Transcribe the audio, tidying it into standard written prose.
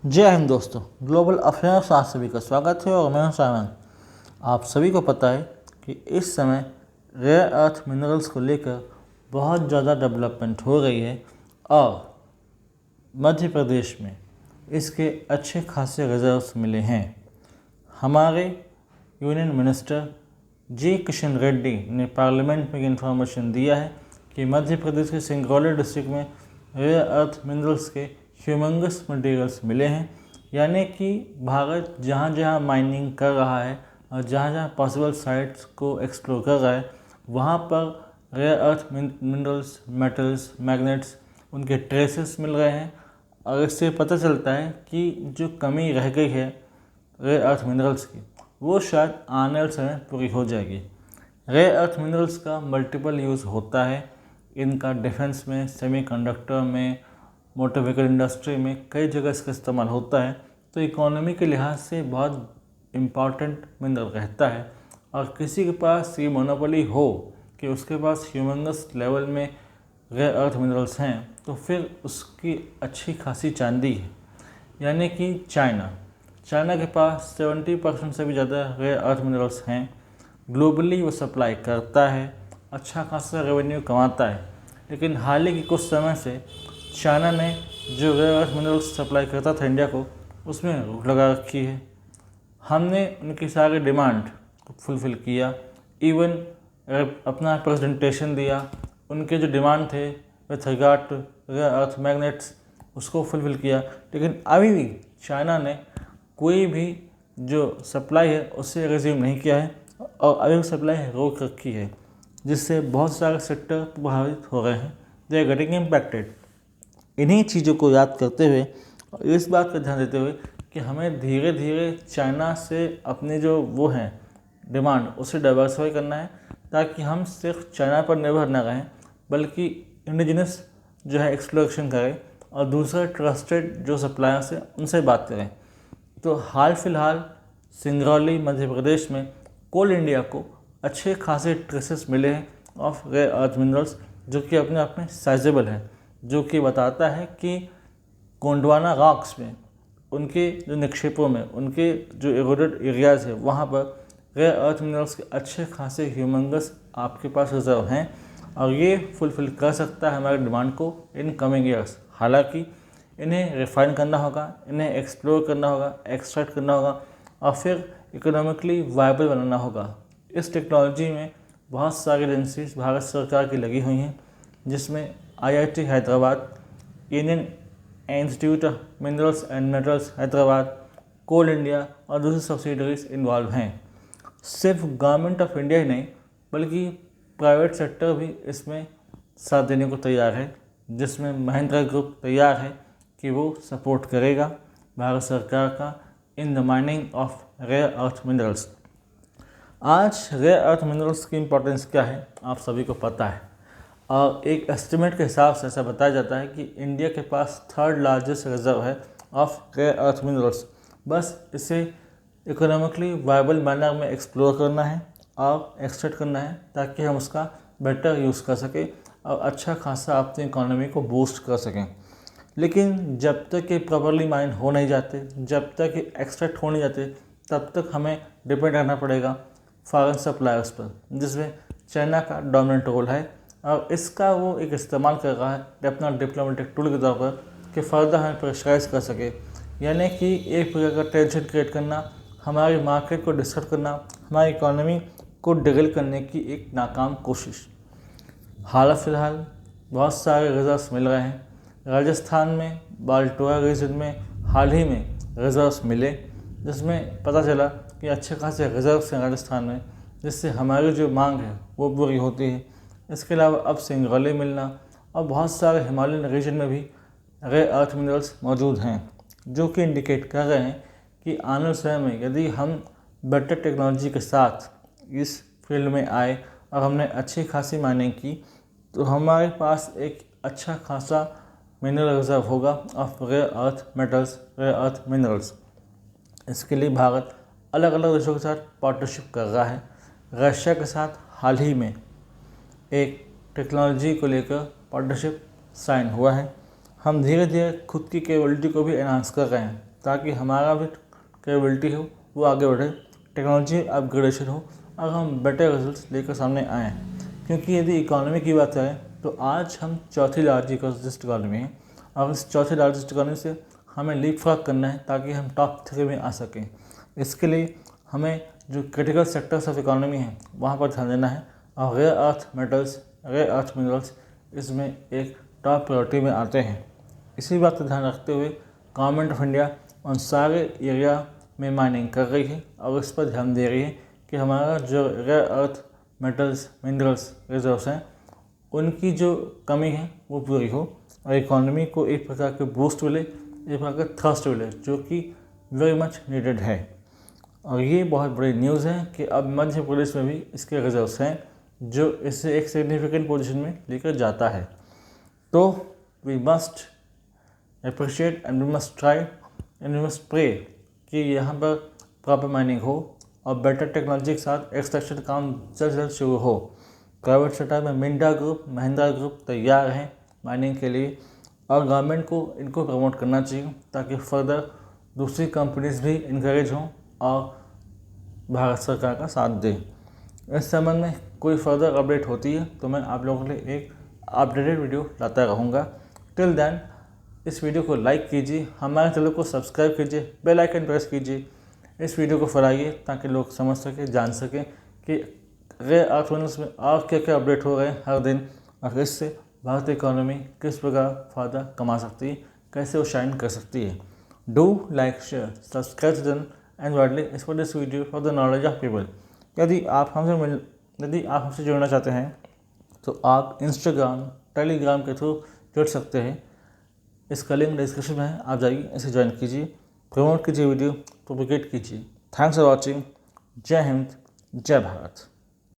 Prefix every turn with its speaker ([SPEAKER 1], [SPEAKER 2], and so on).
[SPEAKER 1] जय हिंद दोस्तों। Global affairs आप सभी का स्वागत है और मैं हूं सायमन। आप सभी को पता है कि इस समय रेयर अर्थ मिनरल्स को लेकर बहुत ज़्यादा डेवलपमेंट हो रही है और मध्य प्रदेश में इसके अच्छे खासे रिजर्व्स मिले हैं। हमारे यूनियन मिनिस्टर जी किशन रेड्डी ने पार्लियामेंट में इंफॉर्मेशन दिया है कि मध्य प्रदेश के सिंगरौली डिस्ट्रिक्ट में रेयर अर्थ मिनरल्स के ह्यूमंगस मटेरियल्स मिले हैं। यानी कि भारत जहाँ जहाँ माइनिंग कर रहा है और जहाँ जहाँ पॉसिबल साइट्स को एक्सप्लोर कर रहा है वहाँ पर rare earth minerals, metals, magnets, उनके ट्रेसेस मिल रहे हैं। और इससे पता चलता है कि जो कमी रह गई है रेयर अर्थ मिनरल्स की वो शायद आने वाले समय पूरी हो जाएगी। रेयर अर्थ मिनरल्स का मल्टीपल यूज़ होता है। इनका डिफेंस में, सेमीकंडक्टर में, मोटर व्हीकल इंडस्ट्री में कई जगह इसका इस्तेमाल होता है। तो इकोनॉमी के लिहाज से बहुत इम्पॉर्टेंट मिनरल रहता है। और किसी के पास ये मोनोपोली हो कि उसके पास ह्यूमंगस लेवल में रेयर अर्थ मिनरल्स हैं तो फिर उसकी अच्छी खासी चांदी है। यानी कि चाइना के पास 70% से भी ज़्यादा रेयर अर्थ मिनरल्स हैं। ग्लोबली वो सप्लाई करता है, अच्छा खासा रेवेन्यू कमाता है। लेकिन हाल ही के कुछ समय से चाइना ने जो रेयर अर्थ मिनरल्स सप्लाई करता था इंडिया को उसमें रोक लगा रखी है। हमने उनकी सारी डिमांड को फुलफ़िल किया, इवन अपना प्रेजेंटेशन दिया। उनके जो डिमांड थे with regard to rare earth magnets उसको फुलफ़िल किया। लेकिन अभी भी चाइना ने कोई भी जो सप्लाई है उससे रिज्यूम नहीं किया है और अभी भी सप्लाई रोक रखी है, जिससे बहुत सारे सेक्टर प्रभावित हो रहे हैं। They are getting impacted. इन्हीं चीज़ों को याद करते हुए और इस बात का ध्यान देते हुए कि हमें धीरे धीरे चाइना से अपने जो वो हैं डिमांड उसे डाइवर्सिफाई करना है, ताकि हम सिर्फ चाइना पर निर्भर न रहें बल्कि इंडिजिनस जो है एक्सप्लोरेशन करें और दूसरे ट्रस्टेड जो सप्लायर्स हैं उनसे बात करें। तो हाल फिलहाल सिंगरौली मध्य प्रदेश में कोल इंडिया को अच्छे खासे ट्रेसेस मिले हैं ऑफ रेयर अर्थ मिनरल्स, जो कि अपने आप में साइजेबल है, जो कि बताता है कि गोंडवाना रॉक्स में उनके जो निक्षेपों में उनके जो एरोडेड एरियाज़ है वहाँ पर रेयर अर्थ मिनरल्स के अच्छे खासे ह्यूमंगस आपके पास रिजर्व हैं और ये फुलफ़िल कर सकता है हमारे डिमांड को इन कमिंग ईयर्स। हालांकि इन्हें रिफाइन करना होगा, इन्हें एक्सप्लोर करना होगा, एक्सट्रैक्ट करना होगा और फिर इकोनॉमिकली वायबल बनाना होगा। इस टेक्नोलॉजी में बहुत सारी एजेंसीज भारत सरकार की लगी हुई हैं, जिसमें IIT Hyderabad, Indian Institute of Minerals and Metals Hyderabad, Coal India और दूसरी सब्सिडरीज इन्वॉल्व हैं। सिर्फ गवर्नमेंट ऑफ इंडिया ही नहीं बल्कि प्राइवेट सेक्टर भी इसमें साथ देने को तैयार है, जिसमें महिंद्रा ग्रुप तैयार है कि वो सपोर्ट करेगा भारत सरकार का in the mining of rare earth minerals. आज रेयर अर्थ मिनरल्स की इम्पोर्टेंस क्या है आप सभी को पता है, और एक एस्टिमेट के हिसाब से ऐसा बताया जाता है कि इंडिया के पास थर्ड लार्जेस्ट रिजर्व है ऑफ रेयर अर्थ मिनरल्स। बस इसे इकोनॉमिकली वायबल मैनर में एक्सप्लोर करना है और एक्सट्रैक्ट करना है, ताकि हम उसका बेटर यूज़ कर सकें और अच्छा खासा अपनी इकोनॉमी को बूस्ट कर सकें। लेकिन जब तक ये प्रॉपरली माइन हो नहीं जाते, जब तक ये एक्सट्रैक्ट हो नहीं जाते, तब तक हमें डिपेंड रहना पड़ेगा फॉरेन सप्लायर्स पर, जिसमें चाइना का डोमिनेंट रोल है और इसका वो एक इस्तेमाल कर रहा है अपना डिप्लोमेटिक टूल के तौर पर कि फ़र्दर हमें प्रेशराइज कर सके। यानी कि एक प्रकार का टेंशन क्रिएट करना, हमारी मार्केट को डिस्टर्ब करना, हमारी इकोनॉमी को डिगल करने की एक नाकाम कोशिश। हाल फिलहाल बहुत सारे रिजर्व्स मिल रहे हैं। राजस्थान में बाल्टोरा रीजन में हाल ही में रिजर्व्स मिले, जिसमें पता चला कि अच्छे खासे रिजर्व्स हैं राजस्थान में, जिससे हमारी जो मांग है वो पूरी होती है। इसके अलावा अब सिंगरौली मिलना और बहुत सारे हिमालयन रीजन में भी रेयर अर्थ मिनरल्स मौजूद हैं, जो कि इंडिकेट कर रहे हैं कि आने वाले समय में यदि हम बेटर टेक्नोलॉजी के साथ इस फील्ड में आए और हमने अच्छी खासी माइनिंग की तो हमारे पास एक अच्छा खासा मिनरल रिजर्व होगा of rare earth metals, rare earth minerals. इसके लिए भारत अलग अलग देशों के साथ पार्टनरशिप कर रहा है। रशिया के साथ हाल ही में एक टेक्नोलॉजी को लेकर पार्टनरशिप साइन हुआ है। हम धीरे धीरे खुद की कैपेबिलिटी को भी एनहांस कर रहे हैं ताकि हमारा भी कैपेबिलिटी हो वो आगे बढ़े, टेक्नोलॉजी अपग्रेडेशन हो और हम बेटर रिजल्ट्स लेकर सामने आएँ। क्योंकि यदि इकोनॉमी की बात करें तो आज हम चौथी लार्जेस्ट इकोनॉमी है और इस चौथी लार्जेस्ट इकोनॉमी से हमें लीप फ्रॉग करना है ताकि हम टॉप 3 में आ सकें। इसके लिए हमें जो क्रिटिकल सेक्टर्स ऑफ इकोनॉमी है वहाँ पर ध्यान देना है और rare earth metals, rare earth minerals इसमें एक टॉप प्रायोरिटी में आते हैं। इसी बात का ध्यान रखते हुए गवर्नमेंट ऑफ इंडिया उन सारे एरिया में माइनिंग कर रही है और इस पर ध्यान दे रही है कि हमारा जो rare earth metals minerals reserves हैं उनकी जो कमी है वो पूरी हो और इकोनॉमी को एक प्रकार के बूस्ट मिले, एक प्रकार का थ्रस्ट मिले, जो कि वेरी मच नीडेड है। और ये बहुत बड़ी न्यूज़ है कि अब मध्य प्रदेश में भी इसके रिजर्व्स हैं जो इसे एक सिग्निफिकेंट पोजीशन में लेकर जाता है। तो we must appreciate and we must try and we must pray कि यहाँ पर प्रॉपर माइनिंग हो और बेटर टेक्नोलॉजी के साथ एक्सट्रैक्शन काम जल्द से जल्द शुरू हो। प्राइवेट सेक्टर में मिंडा ग्रुप, महिंद्रा ग्रुप तैयार हैं माइनिंग के लिए और गवर्नमेंट को इनको प्रमोट करना चाहिए ताकि फर्दर दूसरी कंपनीज भी इनकरेज हों और भारत सरकार का साथ दें। इस संबंध में कोई फर्दर अपडेट होती है तो मैं आप लोगों के लिए एक अपडेटेड वीडियो लाता रहूँगा। टिल देन इस वीडियो को लाइक कीजिए, हमारे चैनल को सब्सक्राइब कीजिए, बेल आइकन प्रेस कीजिए, इस वीडियो को फैलाइए ताकि लोग समझ सकें, जान सकें कि रेयर अर्थ मिनरल्स में और क्या क्या अपडेट हो रहे हैं हर दिन और इससे भारतीय इकोनॉमी किस प्रकार फ़ायदा कमा सकती है, कैसे वो शाइन कर सकती है। Do like, share, subscribe channel and widely export this video for the knowledge of people. यदि आप हमसे जुड़ना चाहते हैं तो आप इंस्टाग्राम, टेलीग्राम के थ्रू जुड़ सकते हैं। इसका लिंक डिस्क्रिप्शन में है, आप जाइए, इसे ज्वाइन कीजिए, प्रमोट कीजिए, वीडियो प्रोपेगेट कीजिए। Thanks for watching. जय हिंद, जय भारत।